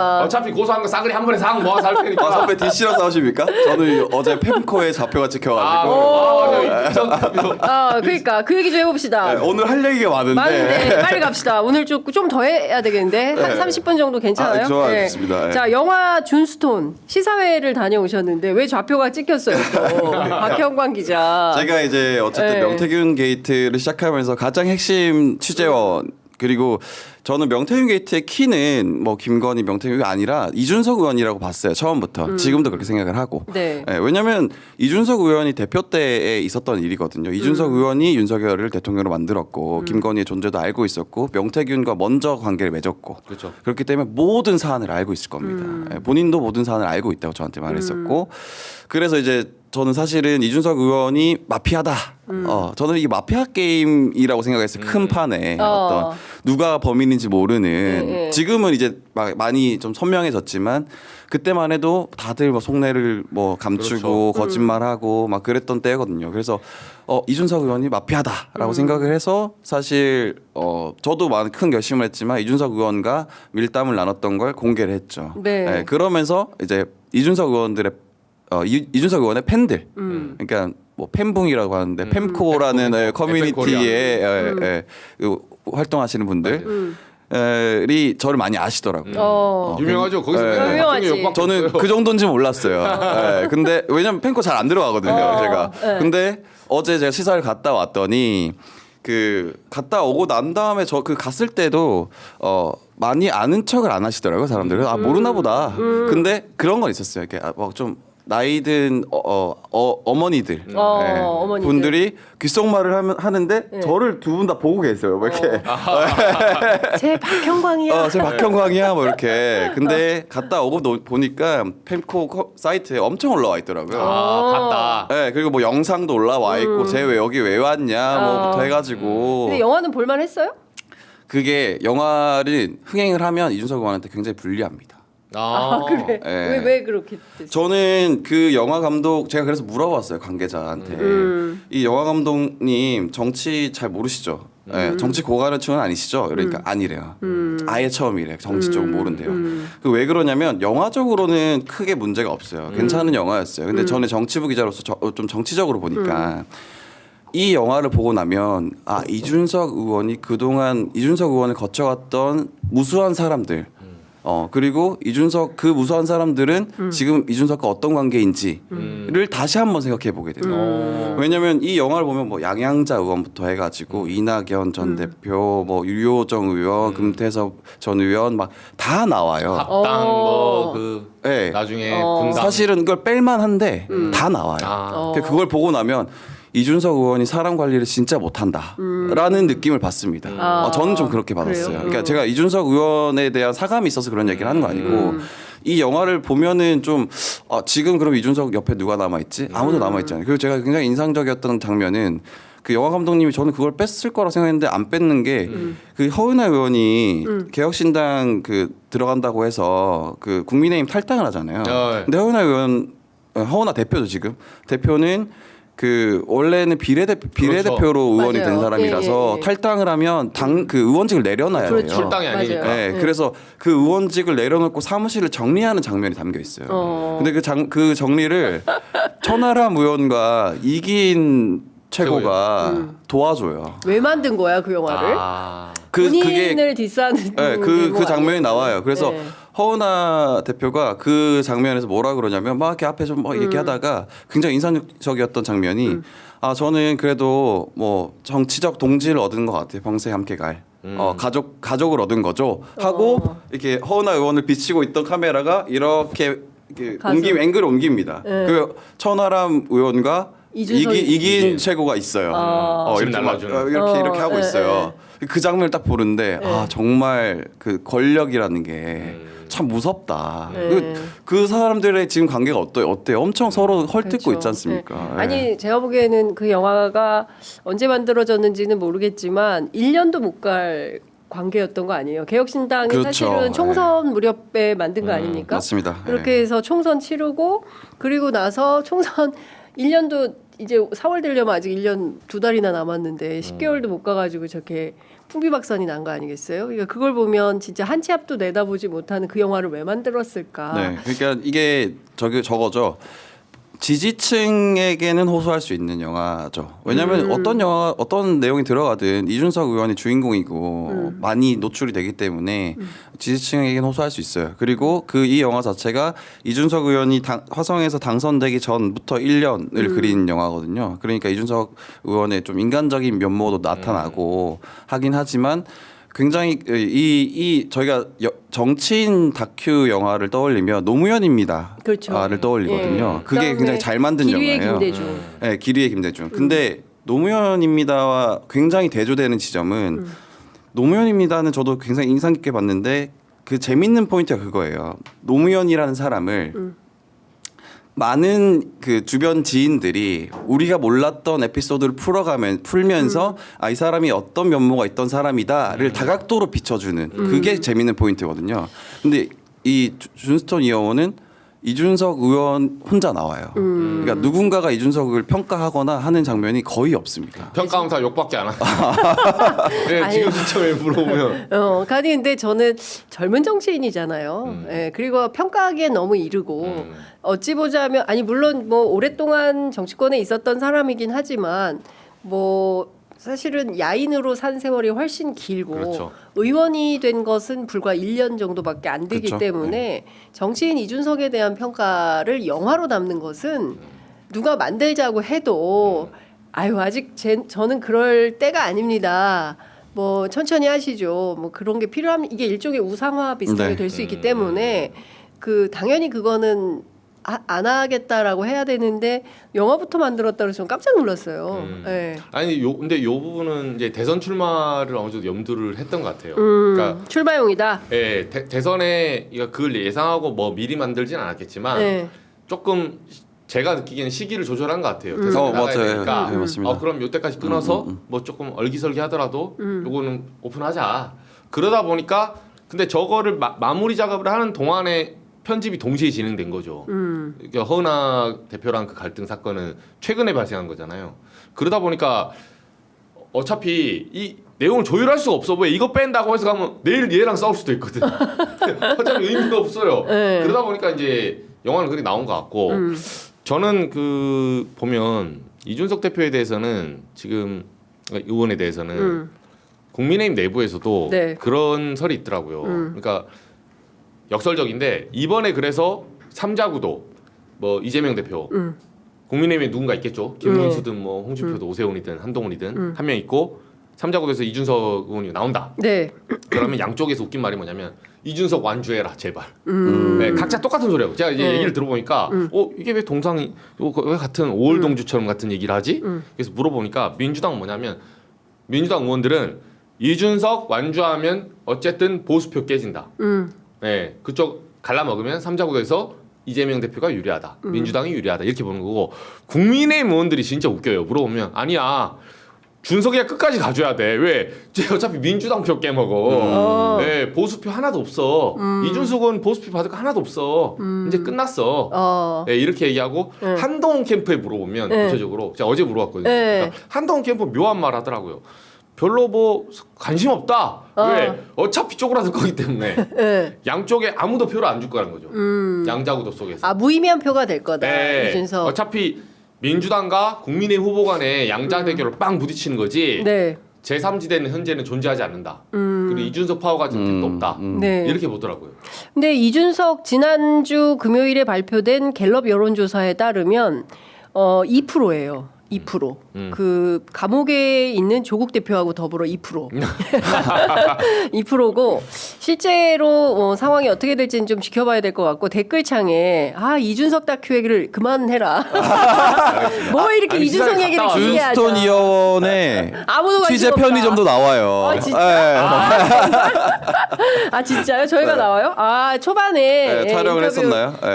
어차피 고소한 거 싸그리 한 번에 상 모아서 할 테니까. 아, 선배 DC라서 하십니까? 저는 어제 팸코에 좌표가 찍혀가지고 그러니까 그 얘기 좀 해봅시다. 네, 오늘 할 얘기가 많은데 빨리 갑시다. 오늘 좀 더 해야 되겠는데 한 30분 정도 괜찮아요? 좋아요. 좋습니다. 네. 자, 영화 준스톤 시사회를 다녀오셨는데 왜 좌표가 찍혔어요? 또? 박형광 기자. 제가 이제 어쨌든 네. 명태균 게이트를 시작하면서 가장 핵심 취재원 그리고 저는 명태균 게이트의 키는 뭐 김건희, 명태균이 아니라 이준석 의원이라고 봤어요. 처음부터. 지금도 그렇게 생각을 하고. 네. 네, 왜냐하면 이준석 의원이 대표 때에 있었던 일이거든요. 이준석 의원이 윤석열을 대통령으로 만들었고 김건희의 존재도 알고 있었고 명태균과 먼저 관계를 맺었고 그렇죠. 그렇기 때문에 모든 사안을 알고 있을 겁니다. 네, 본인도 모든 사안을 알고 있다고 저한테 말했었고 그래서 이제 저는 사실은 이준석 의원이 마피아다. 저는 이게 마피아 게임이라고 생각했어요. 큰 판에 어떤 누가 범인인지 모르는. 지금은 이제 많이 좀 선명해졌지만 그때만 해도 다들 뭐 속내를 뭐 감추고 그렇죠. 거짓말하고 막 그랬던 때거든요. 그래서 이준석 의원이 마피아다라고 생각을 해서 사실 저도 많은 큰 결심을 했지만 이준석 의원과 밀담을 나눴던 걸 공개를 했죠. 네. 그러면서 이제 이준석 의원들의 이준석 의원의 팬들, 그러니까 뭐 팬붕이라고 하는데 팸코라는 커뮤니티에 활동하시는 분들이 저를 많이 아시더라고요. 유명하죠. 거기서 맨날 유명하지. 박정희 욕박 저는 있어요. 그 정도인지 몰랐어요. 근데 왜냐면 팬코 잘 안 들어가거든요, 제가. 근데 어제 제가 시사를 갔다 왔더니 갔다 오고 난 다음에 저 갔을 때도 많이 아는 척을 안 하시더라고요, 사람들은. 모르나 보다. 근데 그런 건 있었어요. 이렇게 좀 나이든 어머니들, 어머니들. 분들이 귓속말을 하는데 저를 두 분 다 보고 계세요. 뭐 이렇게 제 박형광이야. 제 박형광이야 뭐 이렇게. 근데 갔다 오고 보니까 팸코 사이트에 엄청 올라와 있더라고요. 갔다. 네, 그리고 뭐 영상도 올라와 있고 쟤 왜 여기 왜 왔냐 뭐부터 해가지고. 근데 영화는 볼만 했어요? 그게 영화를 흥행을 하면 이준석 의원한테 굉장히 불리합니다. 그래. 네. 왜 그렇게 됐어요? 저는 그 영화 감독 제가 그래서 물어봤어요, 관계자한테. 이 영화 감독님 정치 잘 모르시죠? 네, 정치 고관여층은 아니시죠? 그러니까 아니래요. 아예 처음이래. 정치 쪽은 모른대요. 왜 그러냐면 영화적으로는 크게 문제가 없어요. 괜찮은 영화였어요. 근데 저는 정치부 기자로서 좀 정치적으로 보니까 이 영화를 보고 나면 이준석 의원이 그동안 이준석 의원을 거쳐갔던 무수한 사람들 그리고 그 무수한 사람들은 지금 이준석과 어떤 관계인지를 다시 한번 생각해 보게 돼요. 왜냐면 이 영화를 보면 뭐 양양자 의원부터 해가지고 이낙연 전 대표, 뭐 유효정 의원, 금태섭 전 의원 막 다 나와요. 합당 네. 나중에 분당. 사실은 그걸 뺄만한데 다 나와요. 그걸 보고 나면 이준석 의원이 사람 관리를 진짜 못한다라는 느낌을 받습니다. 저는 좀 그렇게 받았어요. 그래요? 그러니까 제가 이준석 의원에 대한 사감이 있어서 그런 얘기를 하는 거 아니고 이 영화를 보면은 좀 지금 그럼 이준석 옆에 누가 남아 있지? 아무도 남아 있지 않아요. 그리고 제가 굉장히 인상적이었던 장면은 그 영화 감독님이 저는 그걸 뺐을 거라 생각했는데 안 뺐는 게 그 허은하 의원이 개혁신당 들어간다고 해서 그 국민의힘 탈당을 하잖아요. 근데 허은하 대표도 지금 대표는 원래는 비례대표로 의원이 맞아요. 된 사람이라서 예. 탈당을 하면 의원직을 내려놔야 돼요. 그렇죠. 출당이 맞아요. 아니니까. 네, 그래서 그 의원직을 내려놓고 사무실을 정리하는 장면이 담겨 있어요. 근데 그 정리를 천하람 의원과 이기인 최고가 도와줘요. 왜 만든 거야 그 영화를? 본인을 디스하는 네, 그 장면이 나와요. 그래서 네. 허은하 대표가 그 장면에서 뭐라 그러냐면 막 이렇게 앞에 좀 얘기하다가 굉장히 인상적이었던 장면이 저는 그래도 뭐 정치적 동지를 얻은 것 같아요. 평생 함께 갈. 가족을 얻은 거죠. 하고 이렇게 허은하 의원을 비치고 있던 카메라가 이렇게 앵글을 옮깁니다. 그 천하람 의원과 이기인 최고가 있어요. 이렇게 하고 있어요. 그 장면을 딱 보는데 정말 그 권력이라는 게 참 무섭다. 그 사람들의 지금 관계가 어때요? 엄청 서로 헐뜯고 그렇죠. 있지 않습니까? 네. 아니 제가 보기에는 그 영화가 언제 만들어졌는지는 모르겠지만 1년도 못 갈 관계였던 거 아니에요. 개혁신당이 그렇죠. 사실은 총선 무렵에 만든 거 아닙니까? 맞습니다. 그렇게 해서 총선 치르고 그리고 나서 총선 1년도 이제 4월 되려면 아직 1년 2달이나 남았는데 10개월도 못 가가지고 저렇게 풍비박산이 난 거 아니겠어요? 그러니까 그걸 보면 진짜 한 치 앞도 내다보지 못하는 그 영화를 왜 만들었을까? 네, 그러니까 이게 저거죠. 지지층에게는 호소할 수 있는 영화죠. 왜냐하면 어떤 내용이 들어가든 이준석 의원이 주인공이고 많이 노출이 되기 때문에 지지층에게는 호소할 수 있어요. 그리고 이 영화 자체가 이준석 의원이 화성에서 당선되기 전부터 1년을 그린 영화거든요. 그러니까 이준석 의원의 좀 인간적인 면모도 나타나고 하긴 하지만 굉장히 저희가 정치인 다큐 영화를 떠올리면 노무현입니다. 그렇죠. 떠올리거든요. 그게 굉장히 잘 만든 기류의 영화예요. 김대중. 네, 기리의 김대중. 근데 노무현입니다와 굉장히 대조되는 지점은 노무현입니다는 저도 굉장히 인상 깊게 봤는데 그 재밌는 포인트가 그거예요. 노무현이라는 사람을 많은 그 주변 지인들이 우리가 몰랐던 에피소드를 풀면서 이 사람이 어떤 면모가 있던 사람이다를 다각도로 비춰주는 그게 재밌는 포인트거든요. 근데 이 준스톤 이어원은 이준석 의원 혼자 나와요. 그러니까 누군가가 이준석을 평가하거나 하는 장면이 거의 없습니다. 평가하면 다 욕밖에 안 하고. 네, 지금 시점에 물어보면. 아니 근데 저는 젊은 정치인이잖아요. 예, 그리고 평가하기엔 너무 이르고 어찌 보자면 아니 물론 뭐 오랫동안 정치권에 있었던 사람이긴 하지만 뭐 사실은 야인으로 산 세월이 훨씬 길고 그렇죠. 의원이 된 것은 불과 1년 정도밖에 안 되기 그렇죠. 때문에 정치인 이준석에 대한 평가를 영화로 담는 것은 누가 만들자고 해도 아유 아직 저는 그럴 때가 아닙니다. 뭐 천천히 하시죠. 뭐 그런 게 필요하면 이게 일종의 우상화 비슷하게 네. 될 수 있기 때문에 당연히 그거는 안 하겠다라고 해야 되는데 영화부터 만들었다고 저는 깜짝 놀랐어요. 네. 아니 근데 요 부분은 이제 대선 출마를 어느 정도 염두를 했던 것 같아요. 그러니까 출마용이다. 예, 대선에 그걸 예상하고 뭐 미리 만들진 않았겠지만 네. 조금 제가 느끼기에는 시기를 조절한 것 같아요. 대선에 나가야 맞아요. 되니까 네, 맞습니다. 그럼 요때까지 끊어서 뭐 조금 얼기설기 하더라도 요거는 오픈하자. 그러다 보니까 근데 저거를 마무리 작업을 하는 동안에 편집이 동시에 진행된 거죠. 그러니까 허은하 대표랑 그 갈등 사건은 최근에 발생한 거잖아요. 그러다 보니까 어차피 이 내용을 조율할 수가 없어. 왜 이거 뺀다고 해서 가면 내일 얘랑 싸울 수도 있거든. 어차피 의미가 없어요. 네. 그러다 보니까 이제 영화는 그렇게 나온 것 같고 저는 보면 이준석 대표에 대해서는 지금 의원에 대해서는 국민의힘 내부에서도 네. 그런 설이 있더라고요. 그러니까 역설적인데 이번에 그래서 삼자구도 뭐 이재명 대표 국민의힘에 누군가 있겠죠. 김문수든 뭐 홍준표든 오세훈이든 한동훈이든 한 명 있고 삼자구도에서 이준석 의원이 나온다. 네. 그러면 양쪽에서 웃긴 말이 뭐냐면 이준석 완주해라 제발. 네, 각자 똑같은 소리예요. 제가 이제 얘기를 들어보니까 이게 왜 동상이 왜 같은 오월동주처럼 같은 얘기를 하지? 그래서 물어보니까 민주당은 뭐냐면 민주당 의원들은 이준석 완주하면 어쨌든 보수표 깨진다. 네, 그쪽 갈라먹으면 삼자구도에서 이재명 대표가 유리하다. 민주당이 유리하다. 이렇게 보는 거고 국민의힘 의원들이 진짜 웃겨요. 물어보면 아니야. 준석이가 끝까지 가줘야 돼. 왜? 쟤 어차피 민주당 표 깨먹어. 네, 보수표 하나도 없어. 이준석은 보수표 받을 거 하나도 없어. 이제 끝났어. 네, 이렇게 얘기하고 한동훈 캠프에 물어보면 구체적으로 제가 어제 물어봤거든요. 그러니까 한동훈 캠프 묘한 말 하더라고요. 별로 뭐 관심 없다. 왜? 어차피 쪼그라들 거기 때문에 양쪽에 아무도 표를 안 줄 거라는 거죠. 양자구도 속에서. 무의미한 표가 될 거다. 네. 이준석. 어차피 민주당과 국민의힘 후보 간의 양자 대결을 빵 부딪히는 거지. 네. 제3지대는 현재는 존재하지 않는다. 그리고 이준석 파워가 지금 없다. 네. 이렇게 보더라고요. 근데 이준석 지난주 금요일에 발표된 갤럽 여론조사에 따르면 2%예요. 2%. 그 감옥에 있는 조국 대표하고 더불어 2%. 2%고 실제로 상황이 어떻게 될지는 좀 지켜봐야 될 것 같고 댓글창에 이준석 다큐 얘기를 그만해라. 뭐 이렇게 아니, 이준석 시사에 얘기를 갔다 길게 하자. 준스톤 이어원의 아무도 관심 취재 없다. 편의점도 나와요. 진짜? 진짜요? 저희가 나와요? 초반에 네, 촬영을 인터뷰 했었나요?